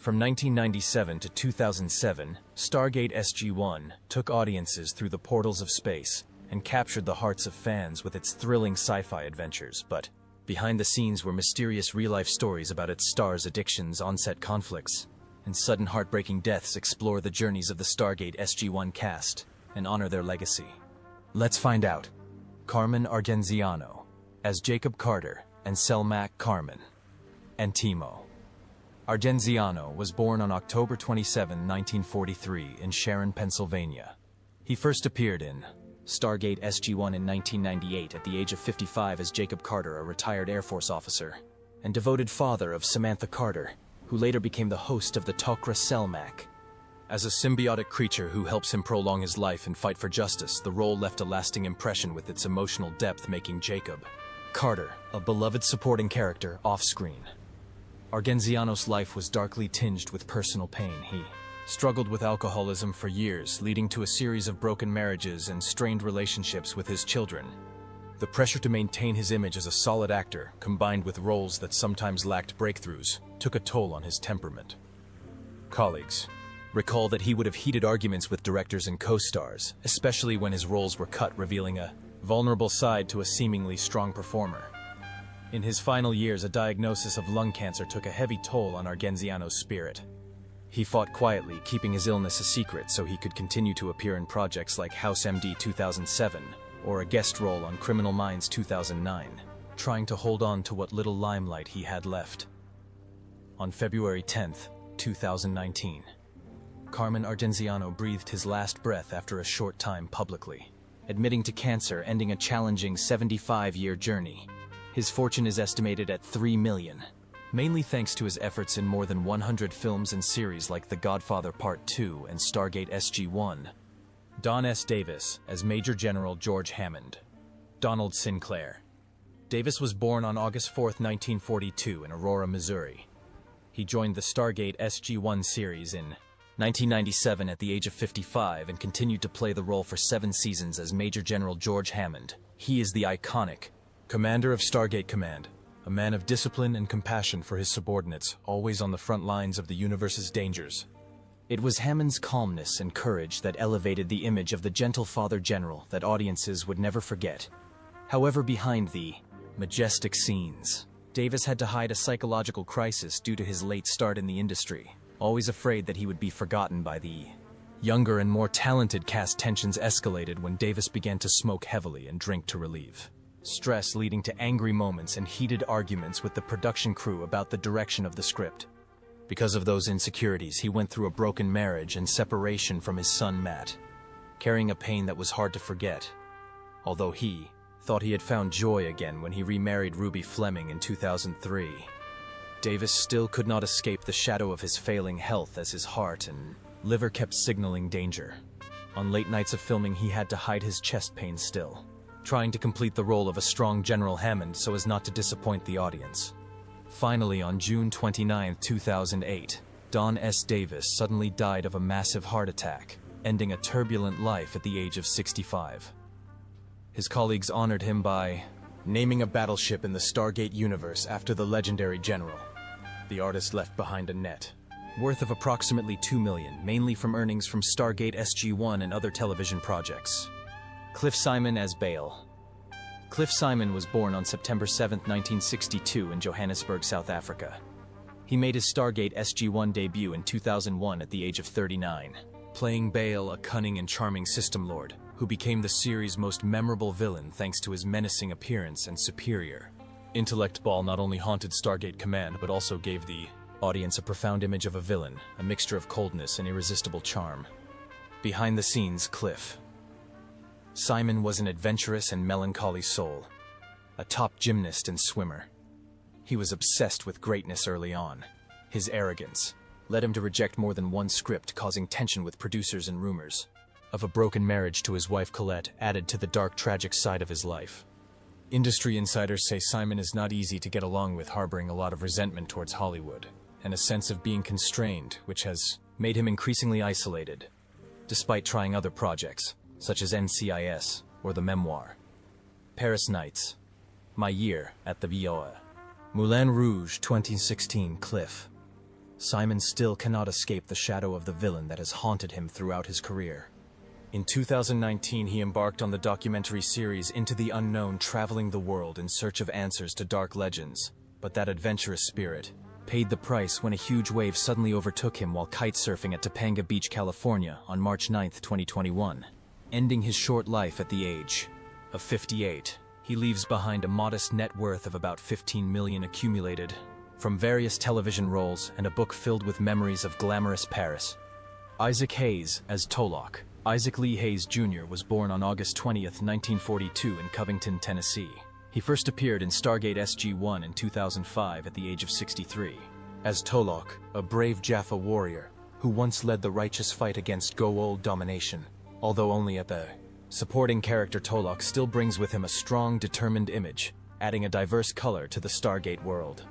From 1997 to 2007, Stargate SG-1 took audiences through the portals of space and captured the hearts of fans with its thrilling sci-fi adventures, but behind the scenes were mysterious real-life stories about its stars' addictions, on-set conflicts, and sudden heartbreaking deaths. Explore the journeys of the Stargate SG-1 cast and honor their legacy. Let's find out. Carmen Argenziano as Jacob Carter and Selmak Carmen. Antimo. Argenziano was born on October 27, 1943 in Sharon, Pennsylvania. He first appeared in Stargate SG-1 in 1998 at the age of 55 as Jacob Carter, a retired Air Force officer and devoted father of Samantha Carter, who later became the host of the Tok'ra Selmak. As a symbiotic creature who helps him prolong his life and fight for justice, the role left a lasting impression with its emotional depth, making Jacob Carter a beloved supporting character off-screen. Argenziano's life was darkly tinged with personal pain. He struggled with alcoholism for years, leading to a series of broken marriages and strained relationships with his children. The pressure to maintain his image as a solid actor, combined with roles that sometimes lacked breakthroughs, took a toll on his temperament. Colleagues recall that he would have heated arguments with directors and co-stars, especially when his roles were cut, revealing a vulnerable side to a seemingly strong performer. In his final years, a diagnosis of lung cancer took a heavy toll on Argenziano's spirit. He fought quietly, keeping his illness a secret so he could continue to appear in projects like House MD 2007 or a guest role on Criminal Minds 2009, trying to hold on to what little limelight he had left. On February 10, 2019, Carmen Argenziano breathed his last breath after a short time publicly, admitting to cancer, ending a challenging 75-year journey. His fortune is estimated at $3 million, mainly thanks to his efforts in more than 100 films and series like The Godfather Part 2 and Stargate SG-1. Don S. Davis as Major General George Hammond. Donald Sinclair. Davis was born on August 4, 1942 in Aurora, Missouri. He joined the Stargate SG-1 series in 1997 at the age of 55 and continued to play the role for 7 seasons as Major General George Hammond. He is the iconic Commander of Stargate Command, a man of discipline and compassion for his subordinates, always on the front lines of the universe's dangers. It was Hammond's calmness and courage that elevated the image of the gentle Father General that audiences would never forget. However, behind the majestic scenes, Davis had to hide a psychological crisis due to his late start in the industry. Always afraid that he would be forgotten by the younger and more talented cast, tensions escalated when Davis began to smoke heavily and drink to relieve stress, leading to angry moments and heated arguments with the production crew about the direction of the script. Because of those insecurities, he went through a broken marriage and separation from his son Matt, carrying a pain that was hard to forget. Although he thought he had found joy again when he remarried Ruby Fleming in 2003, Davis still could not escape the shadow of his failing health as his heart and liver kept signaling danger. On late nights of filming, he had to hide his chest pain still, trying to complete the role of a strong General Hammond so as not to disappoint the audience. Finally, on June 29, 2008, Don S. Davis suddenly died of a massive heart attack, ending a turbulent life at the age of 65. His colleagues honored him by naming a battleship in the Stargate universe after the legendary general. The artist left behind a net worth of approximately $2 million, mainly from earnings from Stargate SG-1 and other television projects. Cliff Simon as Bale. Cliff Simon was born on September 7, 1962 in Johannesburg, South Africa. He made his Stargate SG-1 debut in 2001 at the age of 39, playing Bale, a cunning and charming system lord, who became the series' most memorable villain thanks to his menacing appearance and superior intellect. Ball not only haunted Stargate Command, but also gave the audience a profound image of a villain, a mixture of coldness and irresistible charm. Behind the scenes, Cliff Simon was an adventurous and melancholy soul, a top gymnast and swimmer. He was obsessed with greatness early on. His arrogance led him to reject more than one script, causing tension with producers, and rumors of a broken marriage to his wife Colette added to the dark, tragic side of his life. Industry insiders say Simon is not easy to get along with, harboring a lot of resentment towards Hollywood and a sense of being constrained, which has made him increasingly isolated, despite trying other projects such as NCIS or The Memoir. Paris Nights, My Year at the VOA. Moulin Rouge 2016. Cliff Simon still cannot escape the shadow of the villain that has haunted him throughout his career. In 2019, he embarked on the documentary series Into the Unknown, traveling the world in search of answers to dark legends. But that adventurous spirit paid the price when a huge wave suddenly overtook him while kitesurfing at Topanga Beach, California on March 9, 2021, ending his short life at the age of 58. He leaves behind a modest net worth of about $15 million accumulated from various television roles and a book filled with memories of glamorous Paris. Isaac Hayes as Tolok. Isaac Lee Hayes Jr. was born on August 20, 1942 in Covington, Tennessee. He first appeared in Stargate SG-1 in 2005 at the age of 63. As Tolok, a brave Jaffa warrior who once led the righteous fight against Goa'uld domination, although only at the supporting character, Tolok still brings with him a strong, determined image, adding a diverse color to the Stargate world.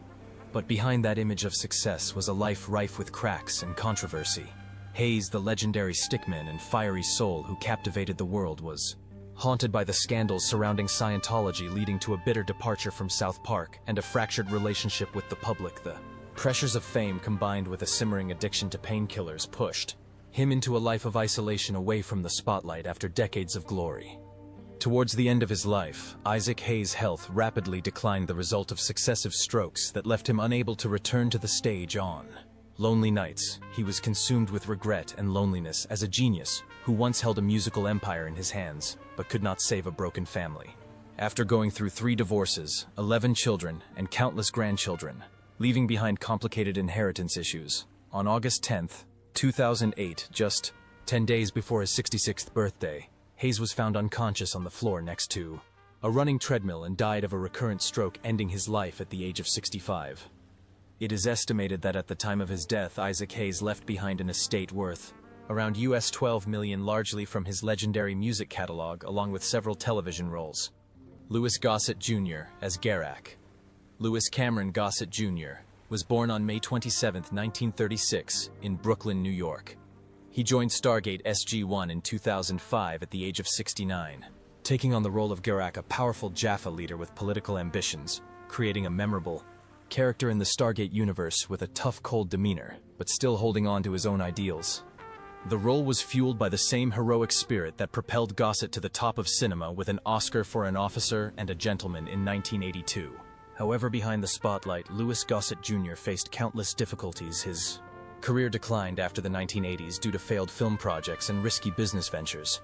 But behind that image of success was a life rife with cracks and controversy. Hayes, the legendary stickman and fiery soul who captivated the world, was haunted by the scandals surrounding Scientology, leading to a bitter departure from South Park and a fractured relationship with the public. The pressures of fame combined with a simmering addiction to painkillers pushed him into a life of isolation away from the spotlight after decades of glory. Towards the end of his life, Isaac Hayes' health rapidly declined, the result of successive strokes that left him unable to return to the stage on lonely nights. He was consumed with regret and loneliness as a genius who once held a musical empire in his hands, but could not save a broken family. After going through 3 divorces, 11 children, and countless grandchildren, leaving behind complicated inheritance issues, on August 10, 2008, just 10 days before his 66th birthday, Hayes was found unconscious on the floor next to a running treadmill and died of a recurrent stroke, ending his life at the age of 65. It is estimated that at the time of his death, Isaac Hayes left behind an estate worth around $12 million, largely from his legendary music catalog, along with several television roles. Louis Gossett Jr. as Garak. Louis Cameron Gossett Jr. was born on May 27, 1936, in Brooklyn, New York. He joined Stargate SG-1 in 2005 at the age of 69, taking on the role of Garak, a powerful Jaffa leader with political ambitions, creating a memorable character in the Stargate universe with a tough, cold demeanor, but still holding on to his own ideals. The role was fueled by the same heroic spirit that propelled Gossett to the top of cinema with an Oscar for An Officer and a Gentleman in 1982. However, behind the spotlight, Louis Gossett Jr. faced countless difficulties. His career declined after the 1980s due to failed film projects and risky business ventures.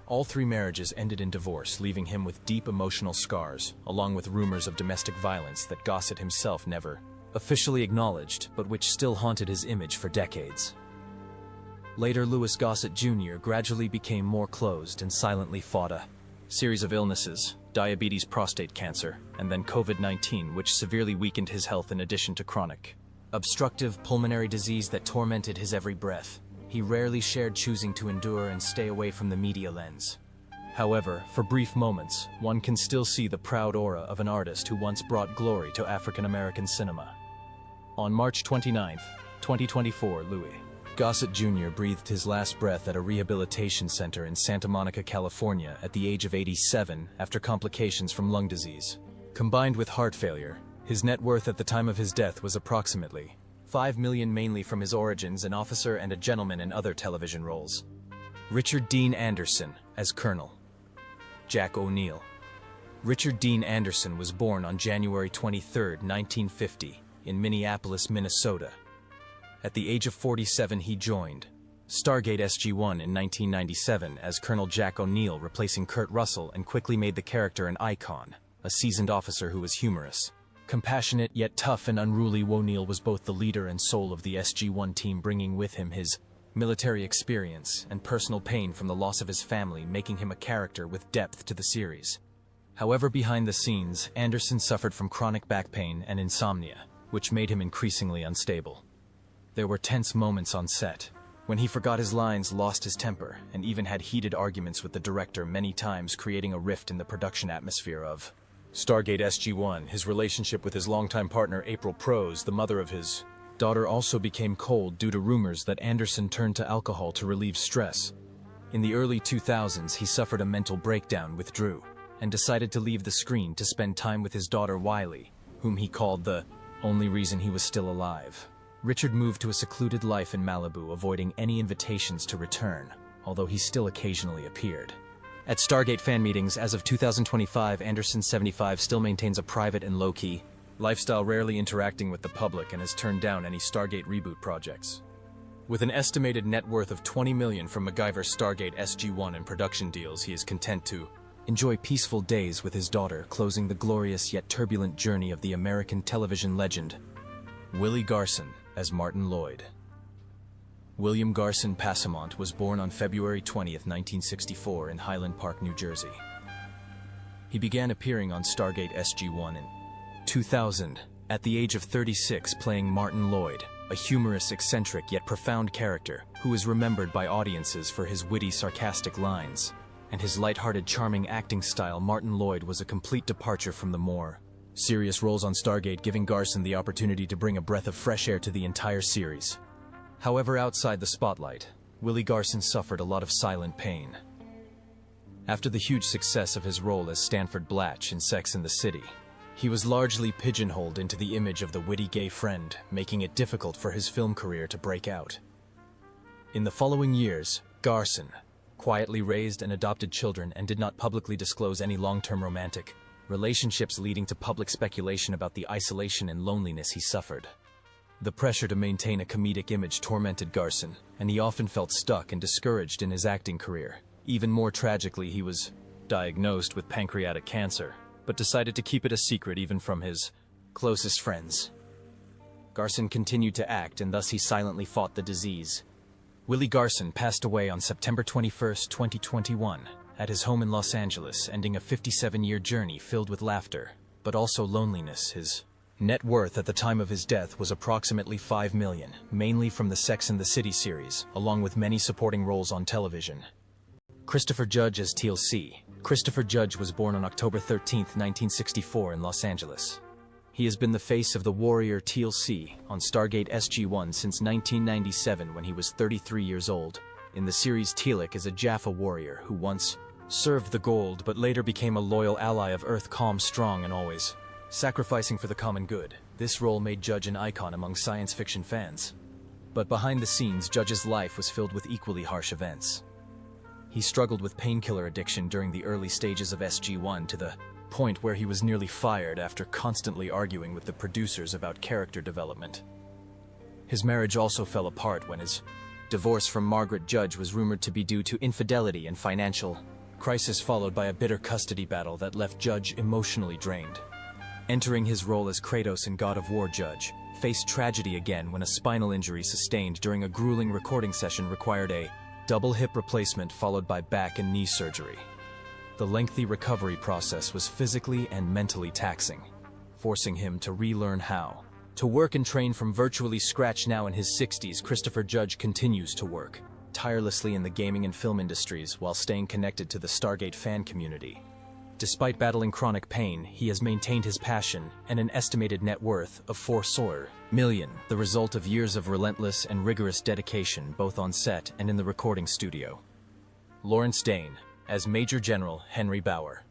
All 3 marriages ended in divorce, leaving him with deep emotional scars, along with rumors of domestic violence that Gossett himself never officially acknowledged, but which still haunted his image for decades. Later, Louis Gossett Jr. gradually became more closed and silently fought a series of illnesses: diabetes, prostate cancer, and then COVID-19, which severely weakened his health in addition to chronic obstructive pulmonary disease that tormented his every breath. He rarely shared, choosing to endure and stay away from the media lens. However, for brief moments, one can still see the proud aura of an artist who once brought glory to African-American cinema. On March 29, 2024, Louis Gossett Jr. breathed his last breath at a rehabilitation center in Santa Monica, California, at the age of 87 after complications from lung disease. Combined with heart failure, his net worth at the time of his death was approximately $5 million, mainly from his origins, An Officer and a Gentleman, and other television roles. Richard Dean Anderson as Colonel Jack O'Neill. Richard Dean Anderson was born on January 23, 1950, in Minneapolis, Minnesota. At the age of 47, he joined Stargate SG-1 in 1997 as Colonel Jack O'Neill, replacing Kurt Russell, and quickly made the character an icon, a seasoned officer who was humorous, compassionate, yet tough and unruly. O'Neill was both the leader and soul of the SG-1 team, bringing with him his military experience and personal pain from the loss of his family, making him a character with depth to the series. However, behind the scenes, Anderson suffered from chronic back pain and insomnia, which made him increasingly unstable. There were tense moments on set, when he forgot his lines, lost his temper, and even had heated arguments with the director, many times creating a rift in the production atmosphere of Stargate SG-1. His relationship with his longtime partner, April Prose, the mother of his daughter, also became cold due to rumors that Anderson turned to alcohol to relieve stress. In the early 2000s, he suffered a mental breakdown, withdrew, and decided to leave the screen to spend time with his daughter Wiley, whom he called the only reason he was still alive. Richard moved to a secluded life in Malibu, avoiding any invitations to return, although he still occasionally appeared. At Stargate fan meetings as of 2025, Anderson 75 still maintains a private and low-key lifestyle, rarely interacting with the public, and has turned down any Stargate reboot projects. With an estimated net worth of $20 million from MacGyver's Stargate SG-1 and production deals, he is content to enjoy peaceful days with his daughter, closing the glorious yet turbulent journey of the American television legend, Willie Garson as Martin Lloyd. William Garson Passamont was born on February 20, 1964 in Highland Park, New Jersey. He began appearing on Stargate SG-1 in 2000, at the age of 36, playing Martin Lloyd, a humorous, eccentric yet profound character who is remembered by audiences for his witty, sarcastic lines and his light-hearted, charming acting style. Martin Lloyd was a complete departure from the more serious roles on Stargate, giving Garson the opportunity to bring a breath of fresh air to the entire series. However, outside the spotlight, Willie Garson suffered a lot of silent pain. After the huge success of his role as Stanford Blatch in Sex and the City, he was largely pigeonholed into the image of the witty gay friend, making it difficult for his film career to break out. In the following years, Garson quietly raised and adopted children and did not publicly disclose any long-term romantic relationships, leading to public speculation about the isolation and loneliness he suffered. The pressure to maintain a comedic image tormented Garson, and he often felt stuck and discouraged in his acting career. Even more tragically, he was diagnosed with pancreatic cancer, but decided to keep it a secret even from his closest friends. Garson continued to act, and thus he silently fought the disease. Willie Garson passed away on September 21, 2021, at his home in Los Angeles, ending a 57-year journey filled with laughter, but also loneliness. His net worth at the time of his death was approximately $5 million, mainly from the Sex and the City series, along with many supporting roles on television. Christopher Judge as Teal C. Christopher Judge was born on October 13, 1964 in Los Angeles. He has been the face of the warrior Teal C on Stargate SG-1 since 1997, when he was 33 years old. In the series, Teal'c is a Jaffa warrior who once served the Gold, but later became a loyal ally of Earth, calm, strong, and always sacrificing for the common good. This role made Judge an icon among science fiction fans. But behind the scenes, Judge's life was filled with equally harsh events. He struggled with painkiller addiction during the early stages of SG-1, to the point where he was nearly fired after constantly arguing with the producers about character development. His marriage also fell apart when his divorce from Margaret Judge was rumored to be due to infidelity and financial crisis, followed by a bitter custody battle that left Judge emotionally drained. Entering his role as Kratos in God of War, Judge faced tragedy again when a spinal injury sustained during a grueling recording session required a double hip replacement followed by back and knee surgery. The lengthy recovery process was physically and mentally taxing, forcing him to relearn how to work and train from virtually scratch. Now in his 60s, Christopher Judge continues to work tirelessly in the gaming and film industries while staying connected to the Stargate fan community. Despite battling chronic pain, he has maintained his passion and an estimated net worth of $4 million, the result of years of relentless and rigorous dedication both on set and in the recording studio. Lawrence Dane as Major General Henry Bauer.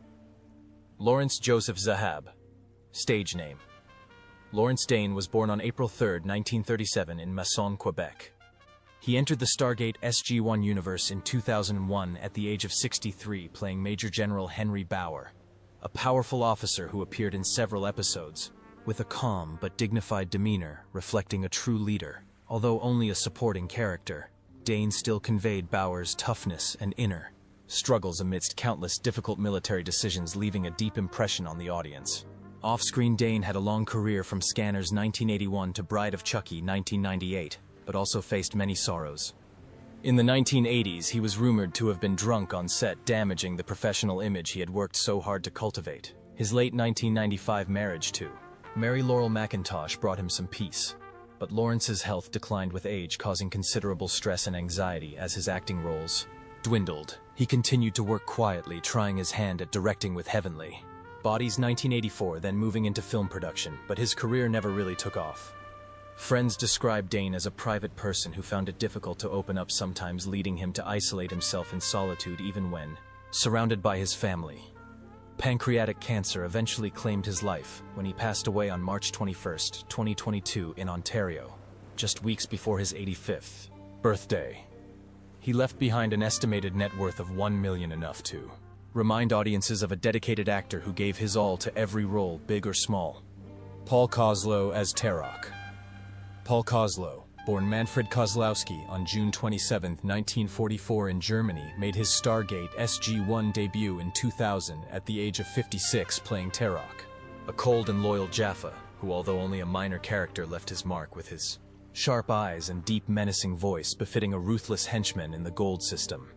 Lawrence Joseph Zahab, stage name. Lawrence Dane was born on April 3, 1937 in Masson, Quebec. He entered the Stargate SG-1 universe in 2001 at the age of 63, playing Major General Henry Bauer, a powerful officer who appeared in several episodes, with a calm but dignified demeanor reflecting a true leader. Although only a supporting character, Dane still conveyed Bauer's toughness and inner struggles amidst countless difficult military decisions, leaving a deep impression on the audience. Off-screen, Dane had a long career from Scanners 1981 to Bride of Chucky 1998, but also faced many sorrows. In the 1980s, he was rumored to have been drunk on set, damaging the professional image he had worked so hard to cultivate. His late 1995 marriage to Mary Laurel McIntosh brought him some peace, but Lawrence's health declined with age, causing considerable stress and anxiety as his acting roles dwindled. He continued to work quietly, trying his hand at directing with Heavenly Bodies 1984, then moving into film production, but his career never really took off. Friends described Dane as a private person who found it difficult to open up, sometimes leading him to isolate himself in solitude even when surrounded by his family. Pancreatic cancer eventually claimed his life when he passed away on March 21, 2022 in Ontario. just weeks before his 85th birthday. He left behind an estimated net worth of $1 million, enough to remind audiences of a dedicated actor who gave his all to every role, big or small. Paul Kozlow as Terok. Paul Kozlow, born Manfred Kozlowski on June 27, 1944 in Germany, made his Stargate SG-1 debut in 2000 at the age of 56 playing Terok, a cold and loyal Jaffa who, although only a minor character, left his mark with his sharp eyes and deep menacing voice befitting a ruthless henchman in the Gold System.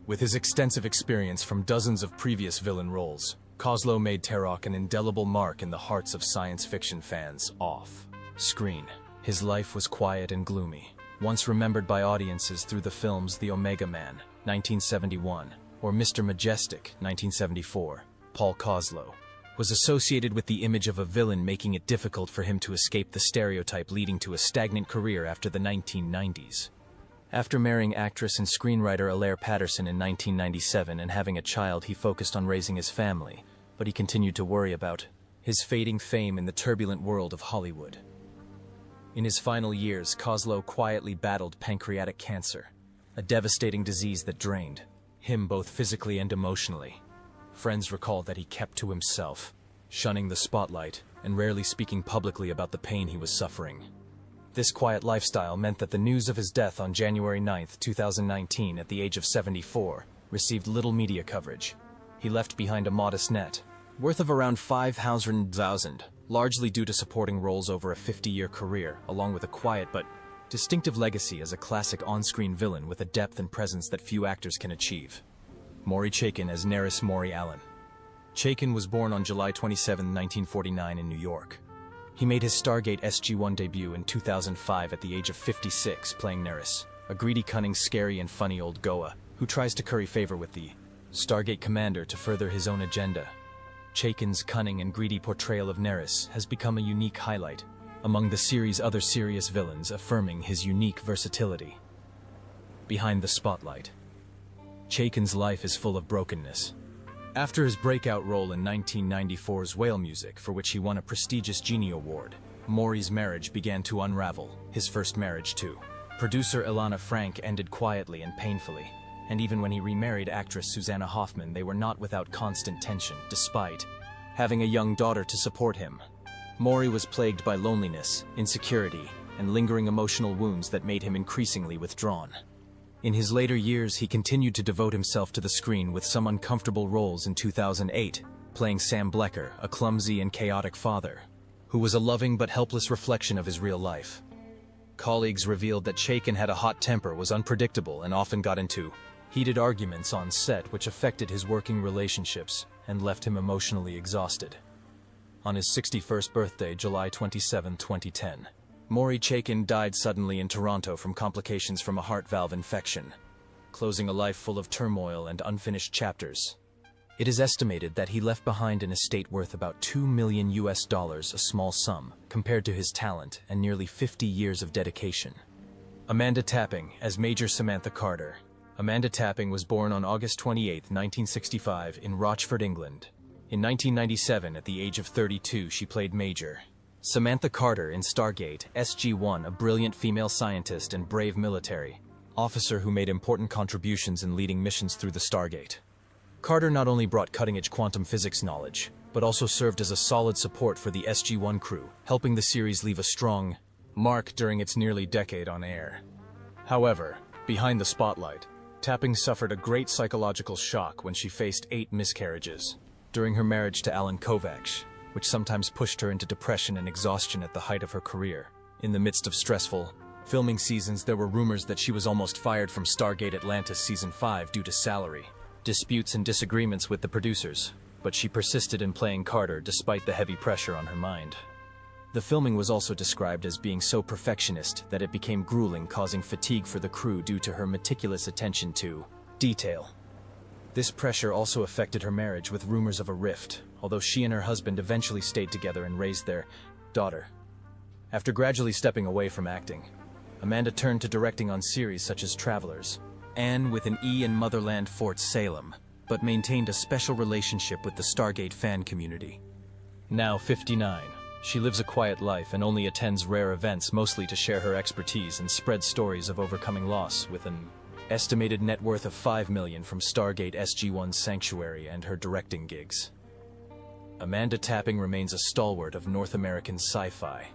With his extensive experience from dozens of previous villain roles, Kozlow made Terok an indelible mark in the hearts of science fiction fans off screen. His life was quiet and gloomy, once remembered by audiences through the films The Omega Man, 1971, or Mr. Majestic, 1974. Paul Kozlow was associated with the image of a villain, making it difficult for him to escape the stereotype, leading to a stagnant career after the 1990s. After marrying actress and screenwriter Alaire Patterson in 1997 and having a child, he focused on raising his family, but he continued to worry about his fading fame in the turbulent world of Hollywood. In his final years, Kozlow quietly battled pancreatic cancer, a devastating disease that drained him both physically and emotionally. Friends recall that he kept to himself, shunning the spotlight and rarely speaking publicly about the pain he was suffering. This quiet lifestyle meant that the news of his death on January 9, 2019, at the age of 74, received little media coverage. He left behind a modest net worth of around $500,000, largely due to supporting roles over a 50-year career, along with a quiet but distinctive legacy as a classic on-screen villain with a depth and presence that few actors can achieve. Maury Chaykin as Nerys Maury Allen. Chaykin was born on July 27, 1949 in New York. He made his Stargate SG-1 debut in 2005 at the age of 56, playing Nerys, a greedy, cunning, scary, and funny old Goa who tries to curry favor with the Stargate commander to further his own agenda. Chaykin's cunning and greedy portrayal of Nerys has become a unique highlight among the series' other serious villains, affirming his unique versatility. Behind the spotlight. Chaykin's life is full of brokenness. After his breakout role in 1994's Whale Music, for which he won a prestigious Genie Award, Maury's marriage began to unravel. His first marriage, too. Producer Ilana Frank ended quietly and painfully, and even when he remarried actress Susanna Hoffman, they were not without constant tension, despite having a young daughter to support him. Maury was plagued by loneliness, insecurity, and lingering emotional wounds that made him increasingly withdrawn. In his later years, he continued to devote himself to the screen with some uncomfortable roles in 2008, playing Sam Blecker, a clumsy and chaotic father, who was a loving but helpless reflection of his real life. Colleagues revealed that Chaykin had a hot temper, was unpredictable, and often got into heated arguments on set, which affected his working relationships and left him emotionally exhausted. On his 61st birthday, July 27, 2010, Maury Chaykin died suddenly in Toronto from complications from a heart valve infection, closing a life full of turmoil and unfinished chapters. It is estimated that he left behind an estate worth about $2 million, a small sum compared to his talent and nearly 50 years of dedication. Amanda Tapping as Major Samantha Carter. Amanda Tapping was born on August 28, 1965, in Rochford, England. In 1997, at the age of 32, she played Major Samantha Carter in Stargate SG-1, a brilliant female scientist and brave military officer who made important contributions in leading missions through the Stargate. Carter not only brought cutting-edge quantum physics knowledge, but also served as a solid support for the SG-1 crew, helping the series leave a strong mark during its nearly decade on air. However, behind the spotlight, Tapping suffered a great psychological shock when she faced 8 miscarriages during her marriage to Alan Kovacs, which sometimes pushed her into depression and exhaustion at the height of her career. In the midst of stressful filming seasons, there were rumors that she was almost fired from Stargate Atlantis Season 5 due to salary disputes and disagreements with the producers, but she persisted in playing Carter despite the heavy pressure on her mind. The filming was also described as being so perfectionist that it became grueling, causing fatigue for the crew due to her meticulous attention to detail. This pressure also affected her marriage, with rumors of a rift, although she and her husband eventually stayed together and raised their daughter. After gradually stepping away from acting, Amanda turned to directing on series such as Travelers, Anne with an E and Motherland Fort Salem, but maintained a special relationship with the Stargate fan community. Now 59, She lives a quiet life and only attends rare events, mostly to share her expertise and spread stories of overcoming loss, with an estimated net worth of $5 million from Stargate SG-1's Sanctuary and her directing gigs. Amanda Tapping remains a stalwart of North American sci-fi,